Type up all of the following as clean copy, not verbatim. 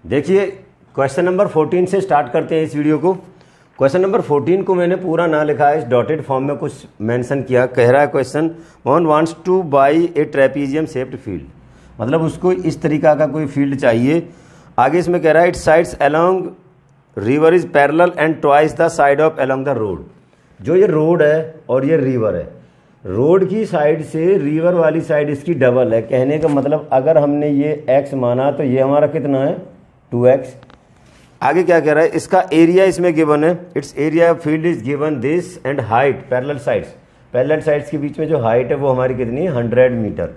देखिए question number 14 से start करते हैं इस वीडियो को। क्वेश्चन नंबर 14 को मैंने पूरा ना लिखा है, इस डॉटेड फॉर्म में कुछ मेंशन किया। कह रहा है question, Mohan wants two by A trapezium shaped field, मतलब उसको इस तरीका का कोई फील्ड चाहिए। आगे इसमें कह रहा है it sides along river is parallel and twice the side of along the road. जो ये रोड है और ये रिवर है, रोड की साइड से रिवर वाली साइड इसकी डबल है। कहने का मतलब अगर हमने ये x माना तो ये हमारा कितना है 2x। आगे क्या कह रहा है, इसका एरिया इसमें गिवन है, it's area of field is given this and height parallel sides. Parallel sides के बीच में जो हाइट है वो हमारी कितनी है 100 मीटर।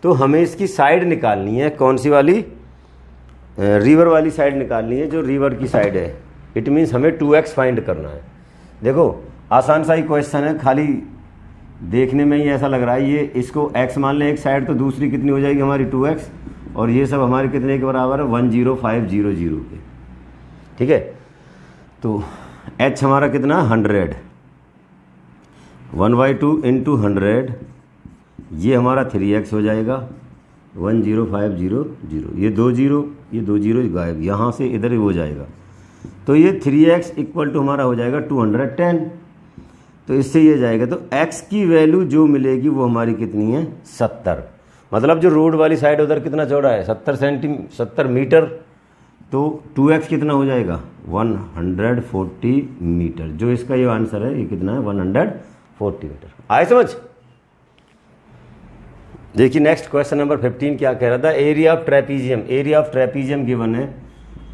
तो हमें इसकी साइड निकालनी है, कौन सी वाली, रिवर वाली साइड निकालनी है, जो रिवर की साइड है। इट मीन्स हमें 2x फाइंड करना है। देखो आसान सा ही क्वेश्चन है, खाली देखने में ही ऐसा लग रहा है। ये इसको x मान लें एक साइड, तो दूसरी कितनी हो जाएगी हमारी 2x, और ये सब हमारे कितने के बराबर है 10500 के। ठीक है, तो h हमारा कितना 100, 1/2 इंटू 100, ये हमारा 3x हो जाएगा 10500। ये 2 जीरो गायब, यहाँ से इधर ही हो जाएगा। तो ये 3x इक्वल टू हमारा हो जाएगा 210। तो इससे ये जाएगा, तो x की वैल्यू जो मिलेगी वो हमारी कितनी है 70। मतलब जो रोड वाली साइड उधर कितना चौड़ा है 70 मीटर। तो 2x कितना हो जाएगा 140 मीटर। जो इसका ये आंसर है ये कितना है 140 मीटर। आए समझ। देखिए नेक्स्ट क्वेश्चन नंबर 15 क्या कह रहा था, area of trapezium. Area of trapezium given है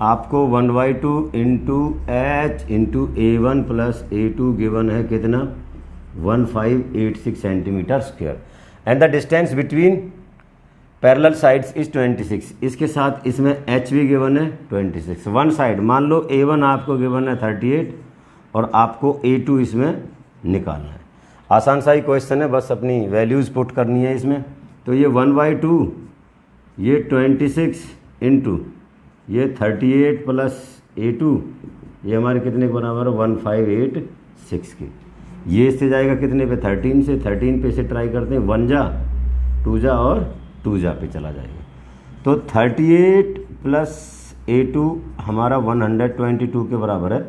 आपको 1/2 into h into A1 plus A2 given है कितना 1586 centimetre square, and the distance between parallel sides is 26। इसके साथ इसमें h भी गिवन है 26। वन साइड मान लो A1 आपको गिवन है 38 और आपको A2 इसमें निकालना है। आसान सा ही क्वेश्चन है, बस अपनी वैल्यूज़ पुट करनी है इसमें। तो ये 1/2 ये 26 इंटू ये 38 प्लस A2, ये हमारे कितने के बराबर है 1586 के। ये इससे जाएगा कितने पे 13 से, 13 पे से ट्राई करते हैं 1 जा 2 जा और 2 जा पे चला जाएगा। तो 38 प्लस A2 हमारा 122 के बराबर है।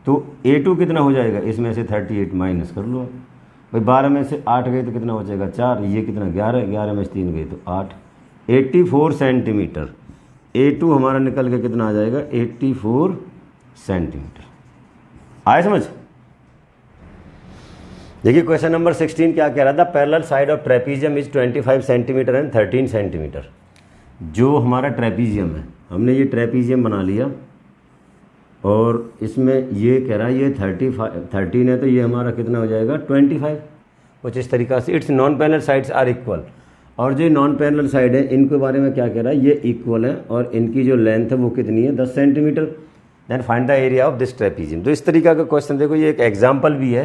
तो A2 कितना हो जाएगा, इसमें से 38 माइनस कर लो भाई, 12 में से 8 गए तो कितना बचेगा 4, ये कितना 11, 11 में से 3 गए तो 8, 84 सेंटीमीटर। A2 हमारा निकल के कितना आ जाएगा 84 सेंटीमीटर। आए समझ। देखिए क्वेश्चन नंबर 16 क्या कह रहा था, parallel side of trapezium is 25 centimetre and 13 centimetre. जो हमारा ट्रेपीजियम है, हमने ये ट्रेपीजियम बना लिया और इसमें ये कह रहा है ये 13 है, तो ये हमारा कितना हो जाएगा 25। कुछ इस तरीक़ा से it's non parallel sides are equal. और जो नॉन पैरेलल साइड है इनके बारे में क्या कह रहा है, ये इक्वल है और इनकी जो लेंथ है वो कितनी है 10 centimetre. Then find the area of this trapezium. तो इस तरीका का क्वेश्चन, देखो ये एक एग्जाम्पल भी है।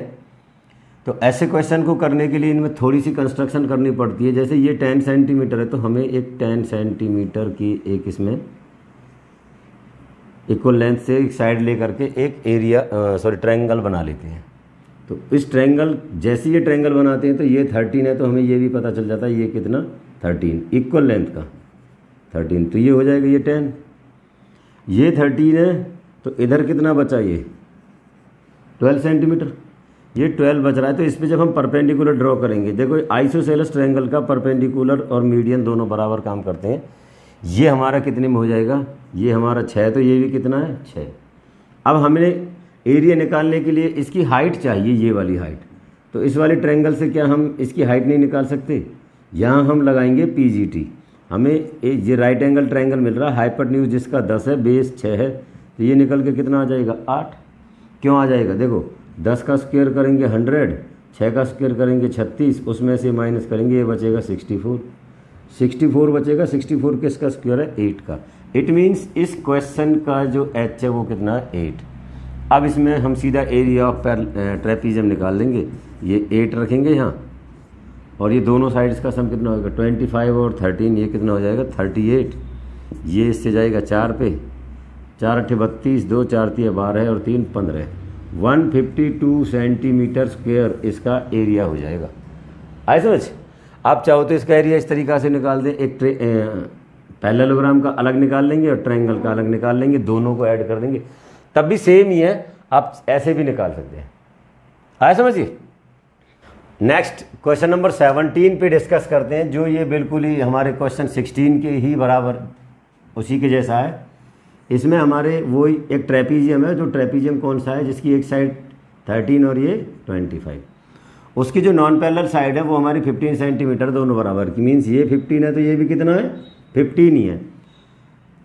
तो ऐसे क्वेश्चन को करने के लिए इनमें थोड़ी सी कंस्ट्रक्शन करनी पड़ती है। जैसे ये 10 सेंटीमीटर है तो हमें एक 10 सेंटीमीटर की एक इसमें इक्वल लेंथ से एक साइड ले करके एक एरिया ट्रायंगल बना लेते हैं। तो इस ट्रायंगल, जैसे ये ट्रायंगल बनाते हैं तो ये 13 है, तो हमें ये भी पता चल जाता है ये कितना 13 इक्वल लेंथ का 13। तो ये हो जाएगा ये 10, ये 13 है, तो इधर कितना बचा ये 12 सेंटीमीटर। ये 12 बच रहा है। तो इस पर जब हम परपेंडिकुलर ड्रॉ करेंगे, देखो आइसोसेलेस ट्रायंगल का परपेंडिकुलर और मीडियन दोनों बराबर काम करते हैं। ये हमारा कितने में हो जाएगा, ये हमारा 6, तो ये भी कितना है 6। अब हमने एरिया निकालने के लिए इसकी हाइट चाहिए, ये वाली हाइट। तो इस वाले ट्रायंगल से क्या हम इसकी हाइट नहीं निकाल सकते, यहाँ हम लगाएंगे PGT। हमें ये राइट एंगल ट्रायंगल मिल रहा है, हाइपोटेन्यूज जिसका 10 है, बेस 6 है, तो ये निकल के कितना आ जाएगा 8। क्यों आ जाएगा, देखो 10 का स्क्वायर करेंगे 100, 6 का स्क्वायर करेंगे 36, उसमें से माइनस करेंगे ये बचेगा 64 बचेगा। 64 किसका स्क्वायर है 8 का। इट मीन्स इस क्वेश्चन का जो h है वो कितना है 8। अब इसमें हम सीधा एरिया ऑफ ट्रेपीजियम निकाल देंगे। ये 8 रखेंगे यहाँ और ये दोनों साइड्स का सम कितना होगा 25 और 13, ये कितना हो जाएगा 38। ये इससे जाएगा 4 पे, 4 8 32, 2 4 3 12 और 3 15, 152 सेंटीमीटर स्क्वायर इसका एरिया हो जाएगा। आए समझ। आप चाहो तो इसका एरिया इस तरीका से निकाल दें, एक पैरेललोग्राम का अलग निकाल लेंगे और ट्रायंगल का अलग निकाल लेंगे, दोनों को ऐड कर देंगे, तब भी सेम ही है, आप ऐसे भी निकाल सकते हैं। आया समझिए। नेक्स्ट क्वेश्चन नंबर 17 पे डिस्कस करते हैं, जो ये बिल्कुल ही हमारे क्वेश्चन 16 के ही बराबर उसी के जैसा है। इसमें हमारे वो एक ट्रेपीजियम है, जो ट्रेपीजियम कौन सा है, जिसकी एक साइड 13 और ये 25, उसकी जो नॉन पैरेलल साइड है वो हमारी 15 सेंटीमीटर दोनों बराबर की, मीन्स ये 15 है तो ये भी कितना है 15 ही है।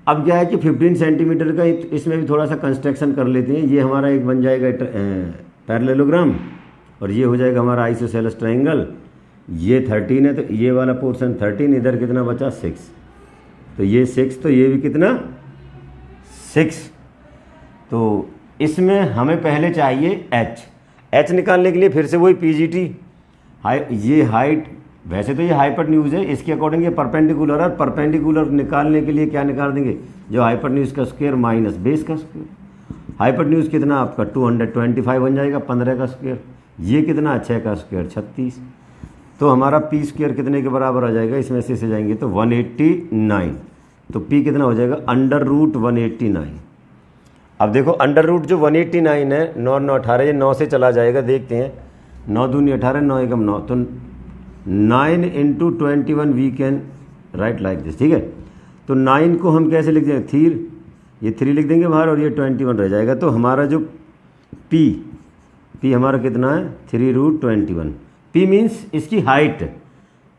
अब क्या है कि 15 सेंटीमीटर का इसमें भी थोड़ा सा कंस्ट्रक्शन कर लेते हैं। ये हमारा एक बन जाएगा पैरेललोग्राम और ये हो जाएगा हमारा आइसोसेलेस ट्रायंगल। ये 13 है तो ये वाला पोर्शन 13, इधर कितना बचा 6, तो ये 6, तो ये भी कितना 6। तो इसमें हमें पहले चाहिए एच निकालने के लिए फिर से वही पीजीटी ये हाइट, वैसे तो ये हाइपोटेन्यूज है, इसके अकॉर्डिंग ये परपेंडिकुलर है। परपेंडिकुलर निकालने के लिए क्या निकाल देंगे, जो हाइपोटेन्यूज का स्क्वायर माइनस बेस का स्क्वायर। हाइपोटेन्यूज कितना आपका 225 बन जाएगा, 15 का स्क्वायर, ये कितना 6 का स्क्वायर 36, तो हमारा पी स्क्वायर कितने के बराबर आ जाएगा, इसमें से जाएंगे तो 189, तो पी कितना हो जाएगा √189। अब देखो अंडर रूट जो 189 है, 9 9 18, ये 9 से चला जाएगा, देखते हैं 9 दूनी 18, 9 एकम 9, तो 9 × 21 we can write like this, ठीक है। तो 9 को हम कैसे लिख देंगे, 3, ये 3 लिख देंगे बाहर और ये 21 रह जाएगा। तो हमारा जो पी हमारा कितना है 3√21, पी मीन्स इसकी हाइट।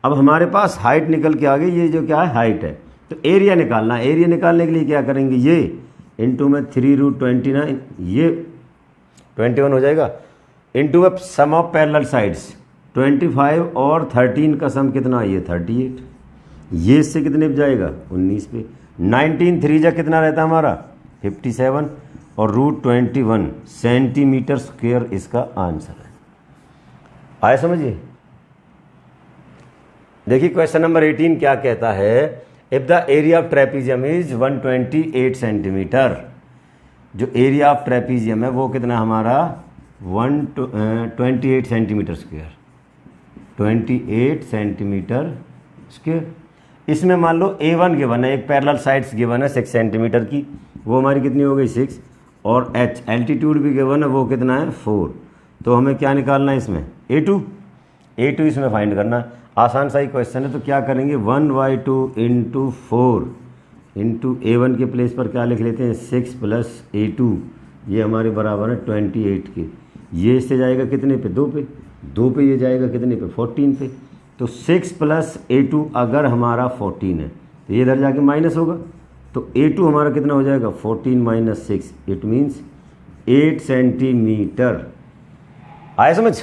अब हमारे पास हाइट निकल के आ गई, ये जो क्या है हाइट है, तो एरिया निकालना है। एरिया निकालने के लिए क्या करेंगे, ये इंटू में 3√29, ये 21 हो जाएगा, इंटू में सम ऑफ पैरेलल साइड्स 25 और 13 का सम कितना, ये 38, ये इससे कितने पे जाएगा 19 पे, 19 3 जा कितना रहता है हमारा 57 और √21 सेंटीमीटर स्क्वायर इसका आंसर है। आया समझिए। देखिए क्वेश्चन नंबर 18 क्या कहता है, if the area of trapezium is 128 centimetre, जो एरिया ऑफ ट्रेपीजियम है वो कितना हमारा 128 सेंटीमीटर स्क्वायर, 28 सेंटीमीटर स्क्वायर। इसमें मान लो A1 गिवन है, एक पैरेलल साइड्स गिवन है 6 सेंटीमीटर की, वो हमारी कितनी हो गई 6, और एच एल्टीट्यूड भी गिवन है, वो कितना है 4। तो हमें क्या निकालना है इसमें A2 इसमें फाइंड करना है। आसान सा ही क्वेश्चन है, तो क्या करेंगे 1/2 × 4 × A1 के प्लेस पर क्या लिख लेते हैं 6 + A2, ये हमारे बराबर है 28 के। ये इससे जाएगा कितने पे 2 पे, 2 पे ये जाएगा कितने पे 14 पे। तो 6 + A2 अगर हमारा 14 है तो ये इधर जाके माइनस होगा, तो A2 हमारा कितना हो जाएगा 14 - 6, इट मीन्स 8 सेंटीमीटर। आया समझ।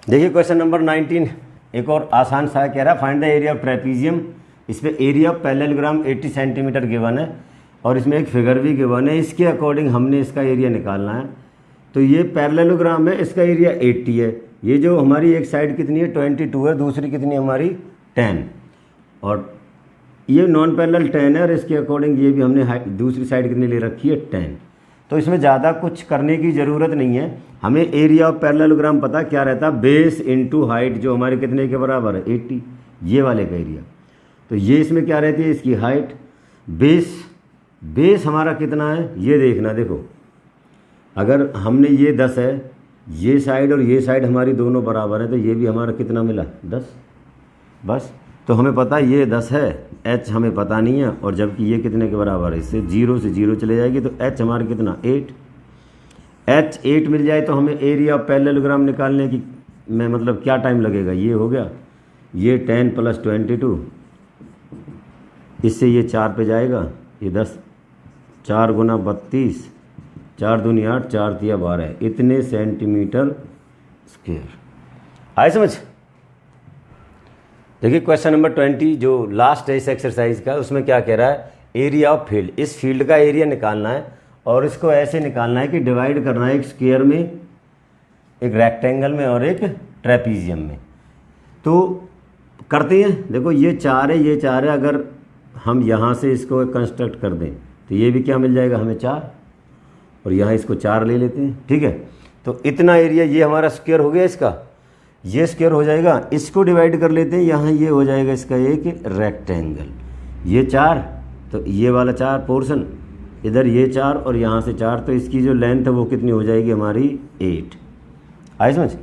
देखिए क्वेश्चन नंबर 19 एक और आसान सा कह रहा है, find the area of trapezium. इस पर area of parallelogram 80 centimetre given है और इसमें एक फिगर भी गिवन है, इसके अकॉर्डिंग हमने इसका एरिया निकालना है। तो ये पैरेललोग्राम है, इसका एरिया 80 है, ये जो हमारी एक साइड कितनी है 22 है, दूसरी कितनी हमारी 10, और ये नॉन पैरेलल 10 है, और इसके अकॉर्डिंग ये भी हमने दूसरी साइड कितनी ले रखी है 10। तो इसमें ज़्यादा कुछ करने की ज़रूरत नहीं है, हमें एरिया ऑफ पैरेललोग्राम पता क्या रहता है, बेस इंटू हाइट, जो हमारे कितने के बराबर है 80, ये वाले का एरिया। तो ये इसमें क्या रहती है इसकी हाइट, बेस हमारा कितना है ये देखना। देखो अगर हमने ये 10 है, ये साइड और ये साइड हमारी दोनों बराबर है, तो ये भी हमारा कितना मिला 10, बस। तो हमें पता है ये 10 है, एच हमें पता नहीं है, और जबकि ये कितने के बराबर है, इससे 0 से 0 चले जाएगी, तो एच हमारे कितना 8, एच 8 मिल जाए तो हमें एरिया ऑफ पैरेललोग्राम निकालने की में मतलब क्या टाइम लगेगा, ये हो गया, ये 10 + 22, इससे ये 4 पे जाएगा, ये 10, 4 × 32, 4 दूनी 8, 4 तिया 12, इतने सेंटीमीटर स्क्वायर। आए समझ। देखिए क्वेश्चन नंबर 20 जो लास्ट है इस एक्सरसाइज का, उसमें क्या कह रहा है, एरिया ऑफ फील्ड, इस फील्ड का एरिया निकालना है और इसको ऐसे निकालना है कि डिवाइड करना है एक स्क्वायर में, एक रेक्टेंगल में और एक ट्रेपीजियम में। तो करते हैं, देखो ये 4 है, ये 4 है, अगर हम यहाँ से इसको कंस्ट्रक्ट कर दें तो ये भी क्या मिल जाएगा हमें 4, और यहाँ इसको 4 ले लेते हैं, ठीक है। तो इतना एरिया ये हमारा स्क्वायर हो गया इसका, ये स्क्वायर हो जाएगा, इसको डिवाइड कर लेते हैं, यहाँ ये हो जाएगा इसका एक रेक्टेंगल, ये 4 तो ये वाला 4 पोर्शन, इधर ये 4 और यहाँ से 4, तो इसकी जो लेंथ है वो कितनी हो जाएगी हमारी 8। आई समझ।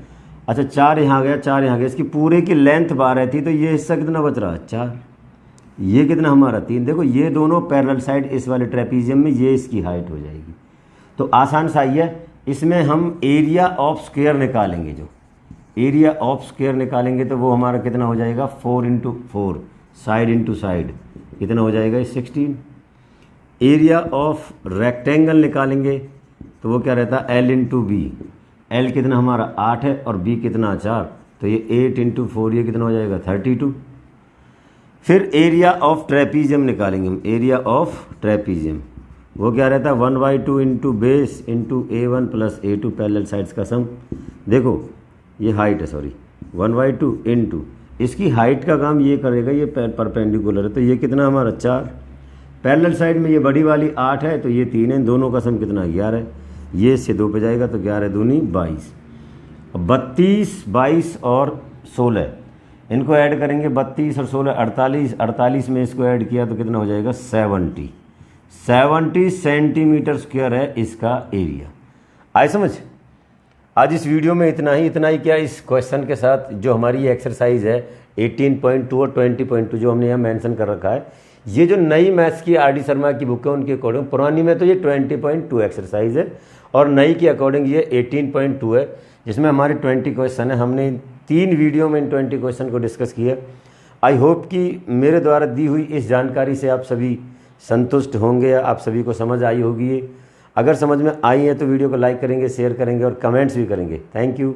अच्छा 4 यहाँ गया, 4 यहाँ गया, इसकी पूरे की लेंथ 12 थी, तो ये हिस्सा कितना बच रहा है 4, ये कितना हमारा 3। देखो ये दोनों पैरेलल साइड इस वाले ट्रेपीजियम में, ये इसकी हाइट हो जाएगी। तो आसान सा ही है, इसमें हम एरिया ऑफ स्क्वायर निकालेंगे, जो एरिया ऑफ स्क्वायर निकालेंगे तो वो हमारा कितना हो जाएगा 4 इंटू 4, साइड इंटू साइड कितना हो जाएगा 16। एरिया ऑफ रेक्टेंगल निकालेंगे तो वो क्या रहता है L इंटू बी, एल कितना हमारा 8 है और बी कितना 4, तो ये 8 इंटू 4 ये कितना हो जाएगा 32। फिर एरिया ऑफ ट्रेपीजियम निकालेंगे हम, एरिया ऑफ ट्रेपीजियम वो क्या रहता है 1/2 into base into A1 plus A2 parallel sides का सम। देखो ये हाइट है, सॉरी 1/2 इंटू, इसकी हाइट का काम ये करेगा, ये परपेंडिकुलर है तो ये कितना हमारा 4, पैरेलल साइड में ये बड़ी वाली 8 है तो ये 3 है, दोनों का सम कितना 11 है, ये इससे 2 पे जाएगा तो 11 दूनी 22। 32, 22 और 16 इनको ऐड करेंगे, 32 और 16 48, 48 में इसको ऐड किया तो कितना हो जाएगा 70 सेंटीमीटर स्क्वायर है इसका एरिया। आए समझ। आज इस वीडियो में इतना ही क्या, इस क्वेश्चन के साथ जो हमारी एक्सरसाइज है 18.2 और 20.2 जो हमने यहाँ मेंशन कर रखा है, ये जो नई मैथ्स की आर डी शर्मा की बुक है उनके अकॉर्डिंग, पुरानी में तो ये 20.2 एक्सरसाइज है और नई के अकॉर्डिंग ये 18.2 है, जिसमें हमारे 20 क्वेश्चन है। हमने 3 वीडियो में इन 20 क्वेश्चन को डिस्कस किया। आई होप कि मेरे द्वारा दी हुई इस जानकारी से आप सभी संतुष्ट होंगे, या आप सभी को समझ आई होगी। अगर समझ में आई है तो वीडियो को लाइक करेंगे, शेयर करेंगे और कमेंट्स भी करेंगे। Thank you.